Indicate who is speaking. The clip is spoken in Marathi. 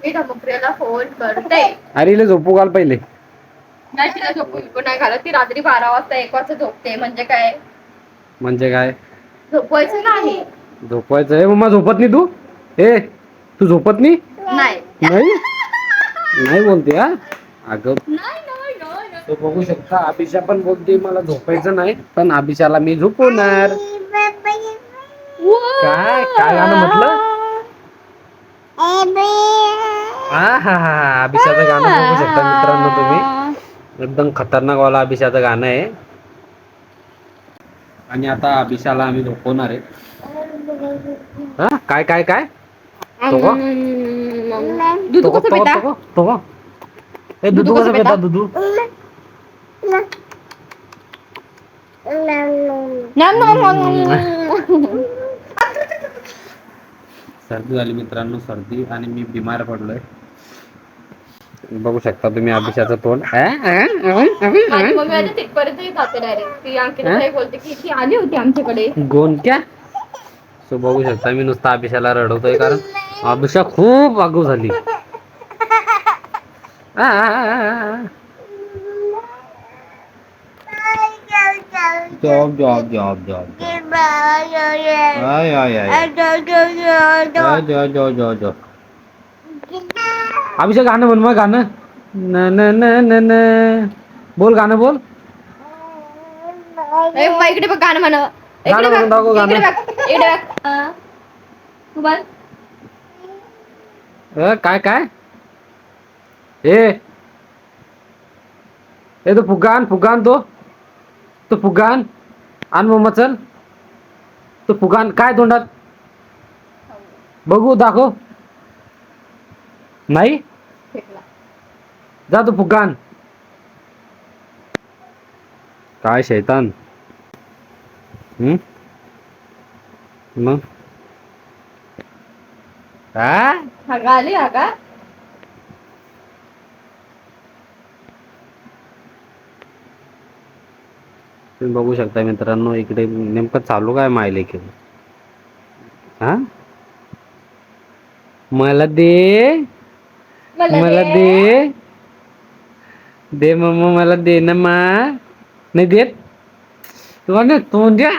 Speaker 1: मी धमुक्रियाला फोन करते.
Speaker 2: अरे हिला झोपू घाल पहिले.
Speaker 1: नाही तिला झोपू नाही घालत. ती रात्री 12 वाजता 1 वाजता झोपते. म्हणजे काय?
Speaker 2: म्हणजे काय?
Speaker 1: झोपवायचं नाही.
Speaker 2: झोपवायचंय मम्मा. झोपत नाही तू? ए तू झोपत नाही?
Speaker 1: नाही.
Speaker 2: नाही बोलते हा अगं.
Speaker 1: नाही नाही नाही नाही.
Speaker 2: तो बघू शकता अभिषा पण बोलते मला झोपायचं नाही, पण अभिषाला मी झोपवणार. काय काय गाणं म्हटलं? हा हा हा अभिषाचं गाणं बघू शकता मित्रांनो तुम्ही. एकदम खतरनाक वाला अभिषाचं गाणं आहे. आणि आता अभिषाला आम्ही झोपवणार आहे. हा काय काय काय?
Speaker 1: दूध कसं पिता?
Speaker 2: ए
Speaker 1: दूध
Speaker 2: दुधू
Speaker 1: कसं
Speaker 2: कसं
Speaker 1: पिता?
Speaker 2: पिता दुधू? सर्दी झाली मित्रांनो, सर्दी. आणि मी बिमार पडलोय. बघू शकता तुम्ही अभिषाचं तोंड.
Speaker 1: माझी मम्मी आता तिथपर्यंत जाते डायरेक्ट. ती अंकिता ताई बोलते की ती आली होती आमच्याकडे.
Speaker 2: गोंडक्या. सो बघू शकता मी नुसता अभिषाला रडवतोय, कारण अभिषा खूप आगाऊ झाली. जॉब जॉब जॉब जॉब अभिषेक गाणं म्हण मग. गाणं न न न न न बोल. गाणं बोल.
Speaker 1: इकडे बघ गाणं म्हण.
Speaker 2: गाणं
Speaker 1: इकडे
Speaker 2: म्हणून
Speaker 1: बघ.
Speaker 2: दाखव
Speaker 1: इकडे
Speaker 2: गाणं.
Speaker 1: बघ. इकडे बघ. तू बोल.
Speaker 2: काय काय? ए तो फुगा आण. फुगा आण. तो फुगा आण. आण मम्मा चल. तो फुगा आण. काय तोंडात? बघू दाखव. नाही जा तू फुगा आण. काय शैतान. मग
Speaker 1: हागा आली हागा.
Speaker 2: तुम्ही बघू शकता मित्रांनो, इकडे नेमकं चालू काय मायलेक. हा मला दे. मला दे. दे मम्मा मला दे ना मा. नाही देत. तोंड द्या.